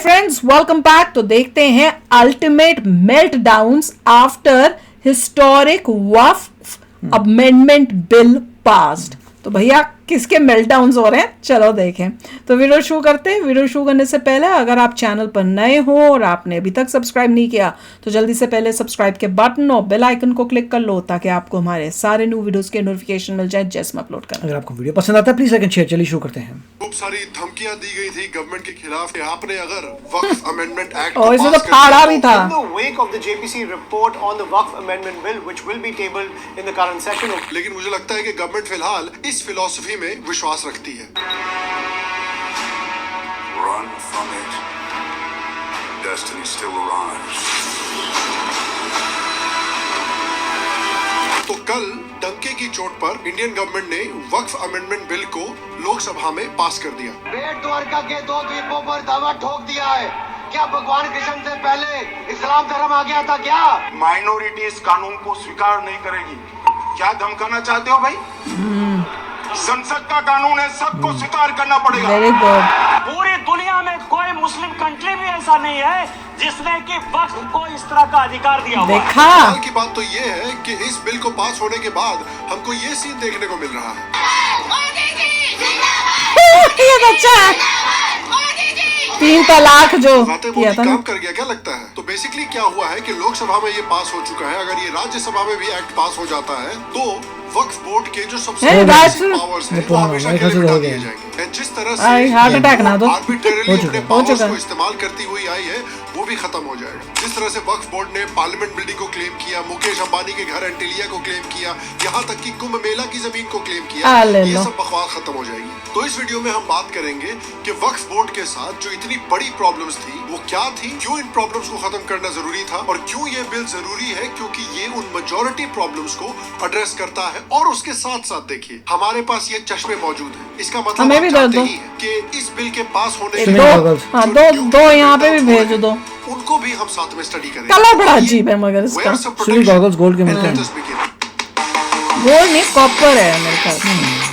Friends, welcome back. तो देखते हैं अल्टीमेट मेल्टडाउन्स आफ्टर हिस्टोरिक वक्फ अमेंडमेंट बिल पास्ड। तो भैया किसके मेल्टडाउन्स हो रहे हैं, चलो देखें। तो वीडियो शुरू करते हैं। वीडियो शुरू करने से पहले अगर आप चैनल पर नए हो और आपने अभी तक सब्सक्राइब नहीं किया तो जल्दी से पहले सब्सक्राइब के बटन और बेल आइकन को क्लिक कर लो ताकि आपको हमारे सारे न्यू वीडियोस के नोटिफिकेशन मिल जाए जैसे हम अपलोड करें। अगर आपको वीडियो पसंद आता है प्लीज लाइक एंड शेयर। चलिए शुरू करते हैं। खूब सारी धमकियां दी गई थी गवर्नमेंट के खिलाफ। आपने अगर वक्फ अमेंडमेंट एक्ट और इसमें तो फाड़ा भी था। In the wake of the JPC report on the Waqf Amendment Bill, which will be tabled in the current session. लेकिन मुझे लगता है कि गवर्नमेंट फिलहाल इस फिलॉसफी में विश्वास रखती है। Run from it. Destiny still arrives. तो कल डंके की चोट पर इंडियन गवर्नमेंट ने वक्फ अमेंडमेंट बिल को लोकसभा में पास कर दिया। बेट द्वारका के 2 द्वीपों पर दावा ठोक दिया है। क्या भगवान कृष्ण से पहले इस्लाम धर्म आ गया था क्या? माइनॉरिटी इस कानून को स्वीकार नहीं करेगी। क्या धमकाना चाहते हो भाई? संसद का कानून है, सबको स्वीकार करना पड़ेगा। Very good. पूरी दुनिया में कोई मुस्लिम कंट्री भी ऐसा नहीं है जिसने कि वक्फ को इस तरह का अधिकार दिया हुआ है। देखा। कमाल की बात तो ये है कि इस बिल को पास होने के बाद हमको ये सीन देखने को मिल रहा है। ये तो अच्छा है। 3 तलाक जो किया था काम कर गया, क्या लगता है? तो बेसिकली क्या हुआ है कि लोकसभा में ये पास हो चुका है। अगर ये राज्यसभा में भी एक्ट पास हो जाता है तो वक्फ बोर्ड के जो सबसे पावर्स हैं वो हमेशा के लिए मिटा दिए जाएंगे। जिस तरह से हार्ट अटैक ना दो आर्बिट्रेरली अपने पावर्स को इस्तेमाल करती हुई आई है वो भी खत्म हो जाएगा। जिस तरह से वक्फ बोर्ड ने पार्लियामेंट बिल्डिंग को क्लेम किया, मुकेश अंबानी के घर एंटिलिया को क्लेम किया, यहाँ तक कि कुंभ मेला की जमीन को क्लेम किया, ये सब बकवास खत्म हो जाएगी। तो इस वीडियो में हम बात करेंगे कि वक्फ बोर्ड के साथ जो इतनी बड़ी प्रॉब्लम्स थी वो क्या थी, क्यों इन प्रॉब्लम्स को खत्म करना जरूरी था और क्यों ये बिल जरूरी है, क्योंकि ये उन मेजॉरिटी प्रॉब्लम्स को एड्रेस करता है। और उसके साथ साथ देखिए हमारे पास ये चश्मे मौजूद है। इसका मतलब आप जानते ही हैं कि इस बिल के पास होने से दो यहाँ पे भी भेज दो, उनको भी हम साथ में स्टडी करेंगे। कलर बड़ा अजीब है मगर इसका। गॉगल्स गोल्ड के मिलते हैं। गोल्ड नहीं, कॉपर है मेरे ख्याल।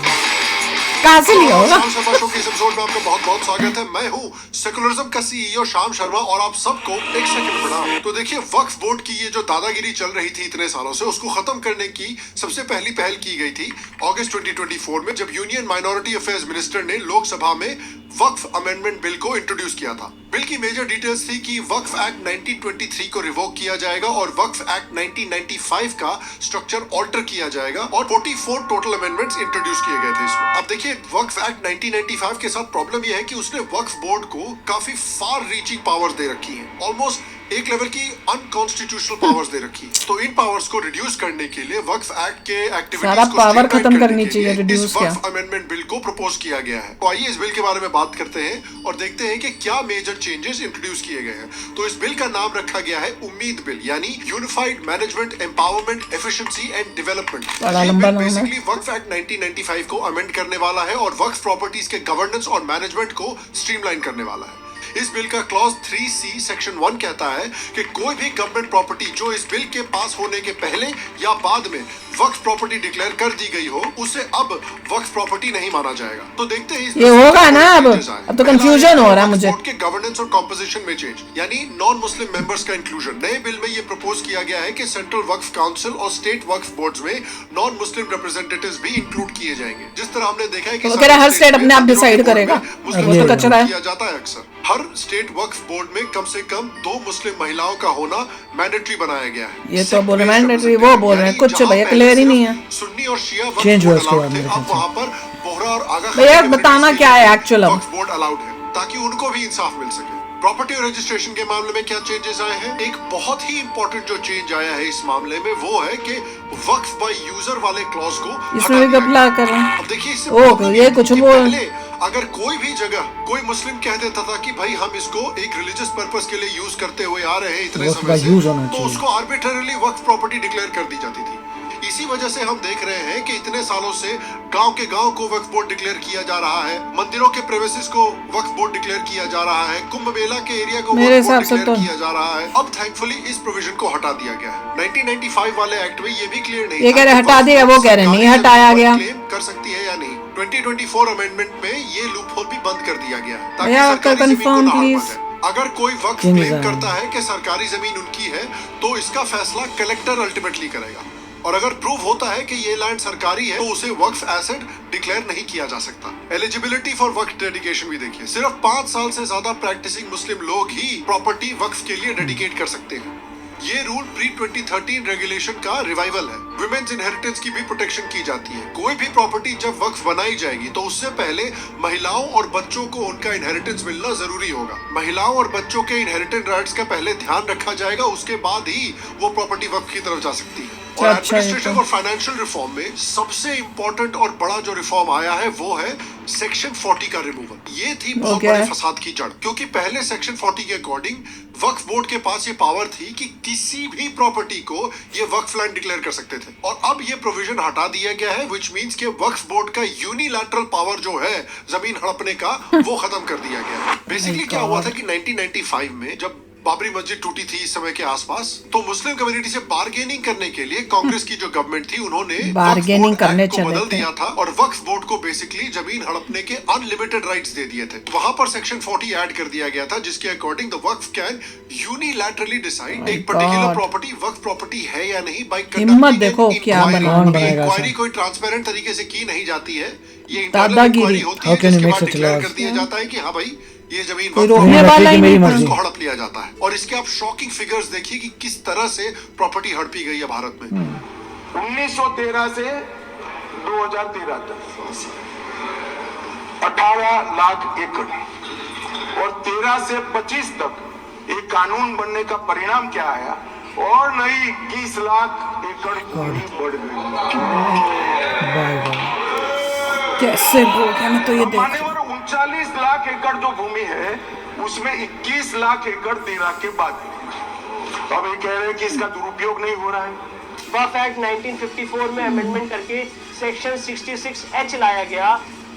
कहाँ से लिया होगा? शाम शर्मा शो के इस एपिसोड में आपका बहुत बहुत स्वागत है। मैं हूँ सेकुलरिज्म का सीईओ शाम शर्मा और आप सबको एक सेकंड प्रणाम। तो देखिए वक्फ बोर्ड की ये जो दादागिरी चल रही थी इतने सालों से, उसको खत्म करने की सबसे पहली पहल की गई थी अगस्त 2024 में, जब यूनियन माइनॉरिटी अफेयर्स मिनिस्टर ने लोकसभा में वक्फ अमेंडमेंट बिल को इंट्रोड्यूस किया था। बिल की मेजर डिटेल्स थी कि वक्फ एक्ट 1923 को रिवोक किया जाएगा और वक्फ एक्ट 1995 का स्ट्रक्चर ऑल्टर किया जाएगा और 44 टोटल अमेंडमेंट्स इंट्रोड्यूस किए गए थे इसमें। अब देखिए वक्फ एक्ट 1995 के साथ प्रॉब्लम यह है कि उसने वक्फ बोर्ड को काफी फार रीचिंग पावर्स दे रखी हैं, ऑलमोस्ट एक लेवल की अनकॉन्स्टिट्यूशनल पावर्स दे रखी है। तो इन पावर्स को रिड्यूस करने के लिए वक्फ एक्ट के एक्टिविटीज को पावर खत्म करनी चाहिए, रिड्यूस इस वक्फ अमेंडमेंट बिल को प्रपोज किया गया है। तो आइए इस बिल के बारे में बात करते हैं और देखते हैं कि क्या मेजर चेंजेस इंट्रोड्यूस किए गए हैं। तो इस बिल का नाम रखा गया है उम्मीद बिल, यानी unified management empowerment efficiency and development. ये बिल बेसिकली वक्फ एक्ट 1995 को अमेंड करने वाला है और वक्फ प्रॉपर्टीज के गवर्नेंस और मैनेजमेंट को स्ट्रीमलाइन करने वाला है। इस बिल का क्लॉज 3C सेक्शन 1 कहता है कि कोई भी गवर्नमेंट प्रॉपर्टी जो इस बिल के पास होने के पहले या बाद में वक्फ प्रॉपर्टी डिक्लेयर कर दी गई हो उसे अब वक्फ प्रॉपर्टी नहीं माना जाएगा। तो देखते हैं ये होगा ना। अब तो कंफ्यूजन हो रहा है मुझे। के गवर्नेंस और कॉम्पोजिशन में चेंज, यानी नॉन मुस्लिम मेंबर्स का इंक्लूजन। नए बिल में ये प्रपोज किया गया है कि सेंट्रल वक्फ काउंसिल और स्टेट वक्फ बोर्ड्स में नॉन मुस्लिम रिप्रेजेंटेटिव्स भी इंक्लूड किए जाएंगे। जिस तरह हमने देखा है कि हर स्टेट अपने आप डिसाइड करेगा, मुस्लिम कचरा किया जाता है अक्सर। हर स्टेट वक्फ बोर्ड में कम से कम 2 मुस्लिम महिलाओं का होना मैंडेटरी बनाया गया है। ये तो बोल रहे मैंडेटरी, वो बोल रहे हैं कुछ भैया क्लियर ही नहीं है। सुन्नी और शिया वक्फ चेंज हुआ इसके बोर्ड बाद थे, अब वहाँ पर बोहरा और आगा भैया बताना क्या है एक्चुअल वक्फ बोर्ड अलाउड है ताकि उनको भी इंसाफ मिल सके। प्रॉपर्टी और रजिस्ट्रेशन के मामले में क्या चेंजेस आए हैं? एक बहुत ही इंपॉर्टेंट जो चेंज आया है इस मामले में वो है कि वक्फ बाय यूजर वाले क्लॉज को इसमें भी गपला कर रहे हैं। अब देखिए इससे ये कुछ बोल, अगर कोई भी जगह कोई मुस्लिम कह देता था कि भाई हम इसको एक रिलीजियस पर्पस के लिए यूज करते हुए आ रहे हैं इतने समय से, तो उसको आर्बिट्रेरली वक्फ प्रॉपर्टी डिक्लेयर कर दी जाती थी। इसी वजह से हम देख रहे हैं कि इतने सालों से गांव के गांव को वक्फ बोर्ड डिक्लेयर किया जा रहा है, मंदिरों के प्रेमिसेस को वक्फ बोर्ड डिक्लेयर किया जा रहा है, कुंभ मेला के एरिया को वक्फ बोर्ड डिक्लेयर किया जा रहा है। अब थैंकफुली इस प्रोविजन को हटा दिया गया है। 1995 वाले एक्ट में ये भी क्लियर नहीं ये कह रहे हटा दिया, वो कह रहे नहीं हटाया गया। क्लेम कर सकती है या नहीं। 2024 अमेंडमेंट में ये लूपहोल भी बंद कर दिया गया है ताकि सरकारी जमीन को ना हड़पा जाए। अगर कोई वक्फ किंग क्लेम ज़मीन। करता है कि सरकारी जमीन उनकी है तो इसका फैसला कलेक्टर अल्टीमेटली करेगा, और अगर प्रूव होता है कि ये लैंड सरकारी है तो उसे वक्फ एसेट डिक्लेयर नहीं किया जा सकता। एलिजिबिलिटी फॉर वक्फ डेडिकेशन भी देखिए, सिर्फ 5 साल से ज्यादा प्रैक्टिसिंग मुस्लिम लोग ही प्रॉपर्टी वक्फ के लिए डेडिकेट कर सकते हैं। ये रूल प्री 2013 रेगुलेशन का रिवाइवल है। वुमेन्स इनहेरिटेंस की भी प्रोटेक्शन की जाती है। कोई भी प्रॉपर्टी जब वक्फ बनाई जाएगी तो उससे पहले महिलाओं और बच्चों को उनका इनहेरिटेंस मिलना जरूरी होगा। महिलाओं और बच्चों के इनहेरिटेंस राइट्स का पहले ध्यान रखा जाएगा, उसके बाद ही वो प्रॉपर्टी वक्फ की तरफ जा सकती है। और अच्छा, एडमिनिस्ट्रेटिव और फाइनेंशियल रिफॉर्म में सबसे इंपॉर्टेंट और बड़ा जो रिफॉर्म आया है वो है सेक्शन 40 का रिमूवल। ये थी बहुत क्या बड़े है? फसाद की जड़, क्योंकि पहले सेक्शन 40 के अकॉर्डिंग वक्फ बोर्ड के पास ये पावर थी कि किसी भी प्रॉपर्टी को ये वक्फ लैंड डिक्लेयर कर सकते थे, और अब ये प्रोविजन हटा दिया गया है, व्हिच मींस कि वक्फ बोर्ड का यूनिलैटरल पावर जो है जमीन हड़पने का वो खत्म कर दिया गया है। बेसिकली क्या हुआ था कि 1995 में जब बाबरी मस्जिद टूटी थी इस समय के आसपास, तो मुस्लिम कम्युनिटी से बार्गेनिंग करने के लिए कांग्रेस की जो गवर्नमेंट थी उन्होंने बार्गेनिंग करने को चले बदल थे। दिया था और वक्फ बोर्ड को बेसिकली जमीन हड़पने के अनलिमिटेड राइट्स दे दिए थे। वहां पर सेक्शन 40 ऐड कर दिया गया था, जिसके according the Waqf can unilaterally decide एक पर्टिकुलर God. प्रॉपर्टी वक्फ प्रॉपर्टी है या नहीं बाय हिम्मत देखो क्या बना। कौन बनाएगा इंक्वायरी ऐसा? कोई ट्रांसपेरेंट तरीके से की नहीं जाती है, ये दादागिरी। इंक्वायरी होती How है, can you जिसके make बाद such डिक्लेयर laws? कर दिया जाता है कि हाँ भाई ये जमीन कोई वक्फ रोकने नहीं वाला रखी ही कि मेरी नहीं था। मर्जी। को हड़प लिया जाता है। और इसके आप शॉकिंग फिगर्स देखिए कि किस तरह से प्रॉपर्टी हड़पी गई है भारत में। 1913 से 2013 तक 18 लाख एकड़ और 13 से 25 तक एक कानून बनने का परिणाम क्या आया, और नई 21 लाख एकड़ भूमि बढ़ गई। Bye bye. कैसे हो गया, मैं तो ये देख मान्यवर 39 लाख एकड़ जो भूमि है उसमें 21 लाख एकड़ 13 के बाद है। तो अब ये कह रहे हैं कि इसका दुरुपयोग नहीं हो रहा है। वक्फ एक्ट 1954 में अमेंडमेंट करके सेक्शन 66H लाया गया,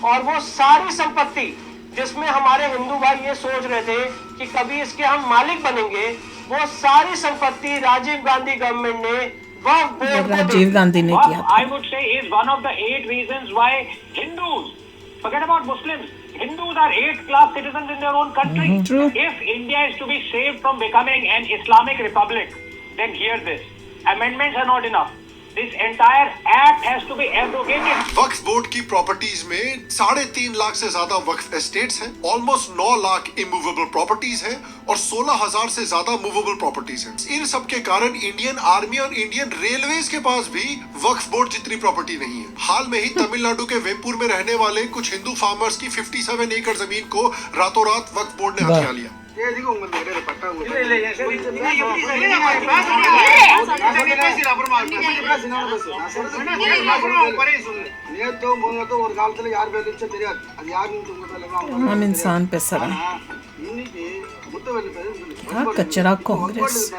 और वो सारी संपत्ति जिसमें हमारे हिंदू भाई ये सोच रहे थे कि कभी इसके हम मालिक बनेंगे, वो सारी संपत्ति राजीव गांधी गवर्नमेंट ने वक्फ बोर्ड जब को दे राजीव गांधी ने किया What था। I would say is one of the 8 reasons why Hindus, forget about Muslims, Hindus are 8th-class citizens in their own country. True. If India is to be saved from becoming an Islamic republic, then hear this. Amendments are not enough. This entire act has to be abrogated. Waqf board की properties में 3.5 लाख से ज्यादा वक्फ estates हैं, almost 9 lakh immovable properties हैं और 16,000 से ज्यादा movable properties हैं। इन सब के कारण इंडियन आर्मी और इंडियन रेलवेज के पास भी वक्फ बोर्ड जितनी प्रॉपर्टी नहीं है। हाल में ही तमिलनाडु के वेपुर में रहने वाले कुछ हिंदू फार्मर्स की 57 एकड़ जमीन को रातों रात वक्फ बोर्ड ने हथिया लिया। हम इंसान पे सरा हाँ, कचरा कांग्रेस।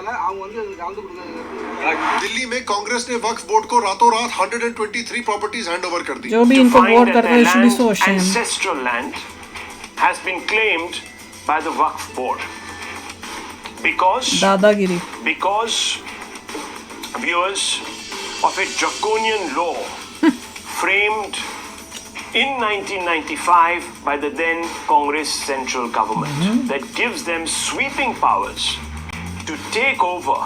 दिल्ली में कांग्रेस ने वक्फ बोर्ड को रातों रात 123 प्रॉपर्टीज हैंडओवर कर दी। जो भी इनको वोट करते हैं should be so ashamed। ancestral land has been claimed by the Waqf board because दादागिरी। viewers of a draconian law framed in 1995 by the then Congress central government that gives them sweeping powers to take over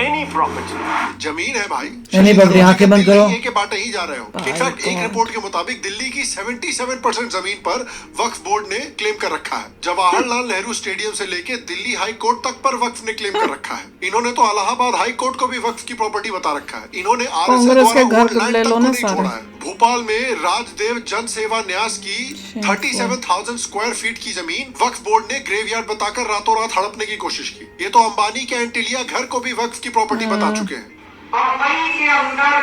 any property. जमीन है भाई, नहीं बाबरी, आंखें बंद करो। के बांटे ही जा रहे हो। इनफैक्ट एक रिपोर्ट के मुताबिक दिल्ली की 77% जमीन पर वक्फ बोर्ड ने क्लेम कर रखा है। जवाहरलाल नेहरू स्टेडियम से लेके दिल्ली हाई कोर्ट तक पर वक्फ ने क्लेम कर रखा है। इन्होंने तो इलाहाबाद हाई कोर्ट को भी वक्फ की प्रॉपर्टी बता रखा है। इन्होंने कांग्रेस के घर ले लो ना सारे। भोपाल में राजदेव जन सेवा न्यास की 37,000 स्क्वायर फीट की जमीन वक्फ बोर्ड ने ग्रेवयार्ड बताकर रातों रात हड़पने की कोशिश की। ये तो अंबानी के एंटिलिया घर को भी वक्फ की प्रॉपर्टी बता चुके हैं। बम्बई के अंदर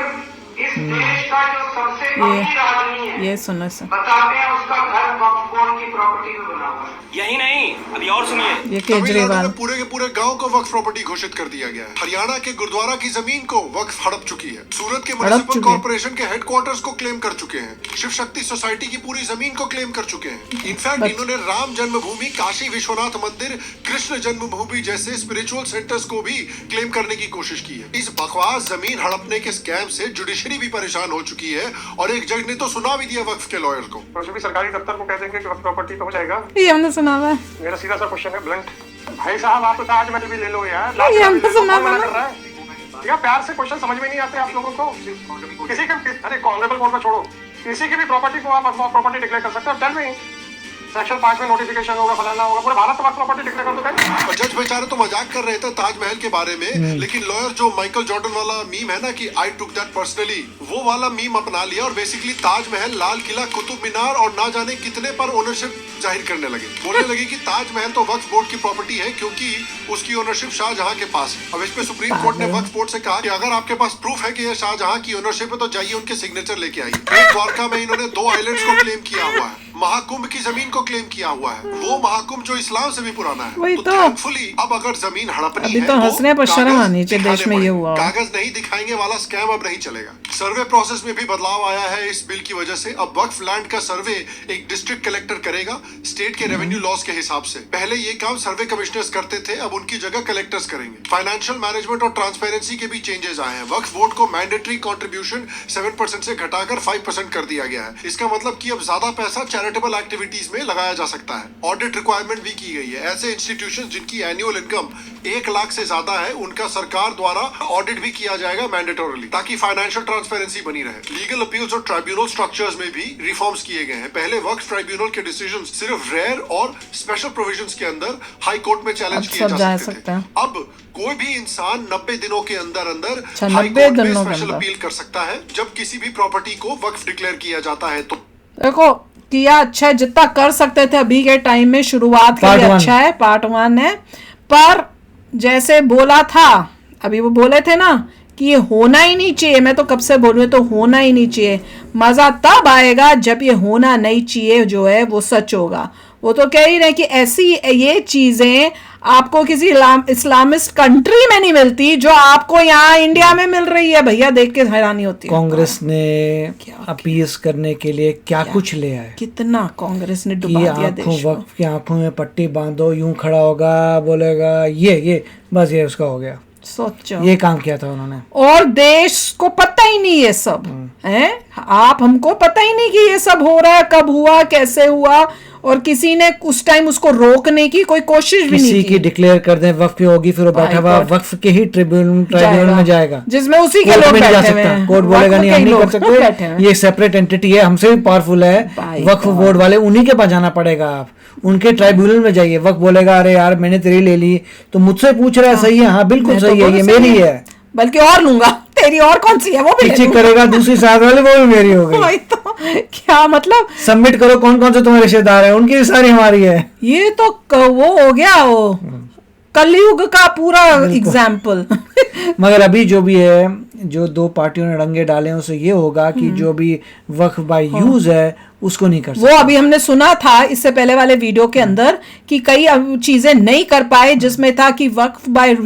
इस देश का जो सबसे अमीर आदमी है, ये सुनो सर, बताते हैं उसका घर वक्फ बोर्ड की प्रॉपर्टी में बना हुआ है। यही नहीं, अभी और सुनिए। ये तमिलनाडु केजरीवाल। में पूरे के पूरे गांव को वक्फ प्रॉपर्टी घोषित कर दिया गया है। हरियाणा के गुरुद्वारा की जमीन को वक्फ हड़प चुकी है। सूरत के म्युनिसिपल चुकी है। कॉर्पोरेशन के हेडक्वार्टर्स को क्लेम कर चुके हैं। शिव शक्ति सोसाइटी की पूरी जमीन को क्लेम कर चुके हैं। इनफैक्ट इन्होंने राम जन्मभूमि, काशी विश्वनाथ मंदिर, कृष्ण जन्मभूमि जैसे स्पिरिचुअल सेंटर्स को भी क्लेम करने की कोशिश की है। इस बकवास जमीन हड़पने के स्कैम से जुडिशरी भी परेशान हो चुकी है और एक जज ने तो सुना भी दिया वक्फ के लॉयर को। तो भी सरकारी दफ्तर को कह देंगे कि वक्फ प्रॉपर्टी तो हो जाएगा। ये हमने सुना हुआ है। मेरा सीधा सा क्वेश्चन है, ब्लंट, भाई साहब आप तो ताजमहल भी ले लो यार, ये हमने सुना हुआ कर रहा है यार, प्यार से क्वेश्चन समझ में नहीं आते आप लोगों को। किसी के, अरे ऑनरेबल कोर्ट में छोड़ो, किसी की भी प्रॉपर्टी को आप प्रॉपर्टी डिक्लेयर कर सकते हो। टेल मी, सेक्शन 5 में नोटिफिकेशन होगा, फलाना होगा, पूरे भारत में प्रॉपर्टी डिक्लेयर कर दो। और जज बेचारे तो मजाक कर रहे थे ताजमहल के बारे में, लेकिन लॉयर जो माइकल जॉर्डन वाला मीम है ना कि आई टुक दैट पर्सनली, वो वाला मीम अपना लिया और बेसिकली ताजमहल, लाल किला, कुतुब मीनार और ना जाने कितने पर ओनरशिप जाहिर करने लगे। बोलने लगे कि ताजमहल तो वक्फ बोर्ड की प्रॉपर्टी है क्योंकि उसकी ओनरशिप शाहजहां के पास है। अब इस पे सुप्रीम कोर्ट ने वक्फ बोर्ड से कहा कि अगर आपके पास प्रूफ है कि ये शाहजहां की ओनरशिप है तो जाइए उनके सिग्नेचर लेके आइए। एक द्वारका में इन्होंने 2 आइलैंड्स को क्लेम किया हुआ है, महाकुंभ की जमीन को क्लेम किया हुआ है, वो महाकुंभ जो इस्लाम से भी पुराना है। वही तो थैंकफुली अब अगर जमीन हड़पनी अभी है तो हंसने पर शर्म आनी चाहिए, देश में ये हुआ। कागज नहीं दिखाएंगे वाला स्कैम अब नहीं चलेगा। सर्वे प्रोसेस में भी बदलाव आया है इस बिल की वजह से। अब वक्फ लैंड का सर्वे एक डिस्ट्रिक्ट कलेक्टर करेगा स्टेट के रेवेन्यू लॉस के हिसाब से। पहले ये काम सर्वे कमिश्नर्स करते थे, अब उनकी जगह कलेक्टर्स करेंगे। फाइनेंशियल मैनेजमेंट और ट्रांसपेरेंसी के भी चेंजेस आए हैं। वक्फ बोर्ड को मैंडेटरी कंट्रीब्यूशन 7% से घटाकर 5% कर दिया गया है। इसका मतलब कि अब ज्यादा पैसा चैरिटेबल एक्टिविटीज में लगाया जा सकता है। ऑडिट रिक्वायरमेंट भी की गई है। ऐसे इंस्टीट्यूशन जिनकी एनुअल इनकम 1 लाख से ज्यादा है उनका सरकार द्वारा ऑडिट भी किया जाएगा मैंडेटोरली, ताकि फाइनेंशियल ट्रांसपेरेंसी बनी रहे। लीगल अपील्स और ट्राइब्यूनल स्ट्रक्चर्स में भी रिफॉर्म्स किए गए हैं। पहले वक्फ ट्राइब्यूनल के डिसीजन सिर्फ रेयर और स्पेशल प्रोविजंस के अंदर हाई कोर्ट में चैलेंज किए जा सकते थे। अब कोई भी इंसान 90 दिनों के अंदर हाई कोर्ट में स्पेशल अपील कर सकता है जब किसी भी प्रॉपर्टी को वक्फ डिक्लेयर किया जाता है। तो देखो किया अच्छा है, जितना कर सकते थे अभी के टाइम में शुरुआत के लिए अच्छा है, पार्ट 1 है। पर जैसे बोला था अभी, वो बोले थे ना कि ये होना ही नहीं चाहिए, मैं तो कब से बोल रही हूँ तो होना ही नहीं चाहिए। मजा तब आएगा जब ये होना नहीं चाहिए जो है वो सच होगा। वो तो कह ही रहे कि ऐसी ये चीजें आपको किसी इस्लामिस्ट कंट्री में नहीं मिलती जो आपको यहाँ इंडिया में मिल रही है। भैया देख के हैरानी होती है। कांग्रेस ने अपीस करने के लिए क्या कुछ ले आए, कितना कांग्रेस ने डुबा दिया देश को। वक्त की आंखों में पट्टी बांधो, यूं खड़ा होगा, बोलेगा ये बस ये उसका हो गया। सोचो ये काम किया था उन्होंने, और देश को पता ही नहीं ये सब है। आप हमको पता ही नहीं कि ये सब हो रहा है, कब हुआ, कैसे हुआ, और किसी ने उस टाइम उसको रोकने की कोई कोशिश भी नहीं की। किसी की डिक्लेयर कर दें वक्फ होगी, फिर वो बैठा हुआ वक्फ के ही ट्रिब्यूनल में जाएगा, जिसमें उसी के लोग बैठे हुए हैं। कोर्ट बोलेगा नहीं हम नहीं कर सकते, ये सेपरेट एंटिटी है, हमसे भी पावरफुल है। वक्फ बोर्ड वाले उन्हीं के पास जाना पड़ेगा। आप उनके ट्राइब्यूनल में जाइए। वक्फ बोलेगा अरे यार मैंने तेरी ले ली तो मुझसे पूछ रहा है, सही है, हाँ बिल्कुल सही है, ये मेरी है, बल्कि और लूंगा, तेरी और कौन सी है वो भी चेक करेगा, दूसरी साइड वाले वो भी मेरी हो गई। वही तो क्या मतलब, सबमिट करो कौन कौन से तुम्हारे रिश्तेदार हैं, उनकी सारी हमारी है। ये तो वो हो गया वो कलयुग का पूरा एग्जाम्पल। मगर अभी जो भी है, जो 2 पार्टियों ने रंगे डाले हैं उससे ये होगा कि जो भी वक्फ बाय यूज है उसको नहीं कर सकते। वो अभी हमने सुना था इससे पहले वाले वीडियो के अंदर कि कई चीजें नहीं कर पाए, जिसमें था कि वक्फ बाय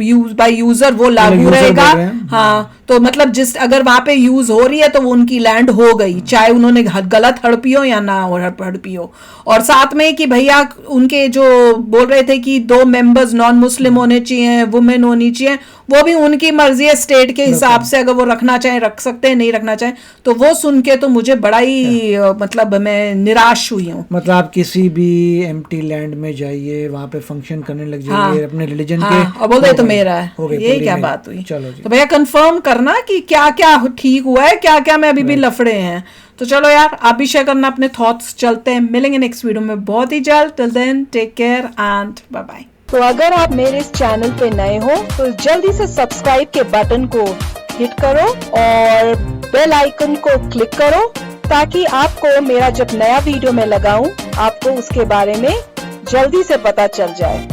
यूजर वो लागू रहेगा। हाँ, तो मतलब जिस अगर वहां पे यूज हो रही है तो वो उनकी लैंड हो गई, चाहे उन्होंने गलत हड़पी हो या ना हड़पी हो। और साथ में कि भैया उनके जो बोल रहे थे कि 2 मेंबर्स नॉन मुस्लिम होने चाहिए, वुमेन होनी चाहिए, वो भी उनकी मर्जी है, स्टेट के हिसाब से अगर वो रखना चाहे रख सकते हैं, नहीं रखना चाहे तो वो सुन के तो मुझे बड़ा ही मतलब मैं निराश हुई हूँ। मतलब आप किसी भी एम्प्टी लैंड में जाइए, वहाँ पे फंक्शन करने लग जाइए अपने रिलीजन के, और बोल रहे तो मेरा है, यही क्या बात हुई। चलो जी, तो भैया कंफर्म करना कि क्या क्या ठीक हुआ है, क्या क्या में अभी भी लफड़े हैं। तो चलो यार आप भी शेयर करना अपने थॉट्स। चलते हैं, मिलेंगे नेक्स्ट वीडियो में बहुत ही जल्द। Till then take care and bye bye. तो अगर आप मेरे इस चैनल पे नए हो तो जल्दी से सब्सक्राइब के बटन को हिट करो और बेल आइकन को क्लिक करो, ताकि आपको मेरा जब नया वीडियो मैं लगाऊं आपको उसके बारे में जल्दी से पता चल जाए।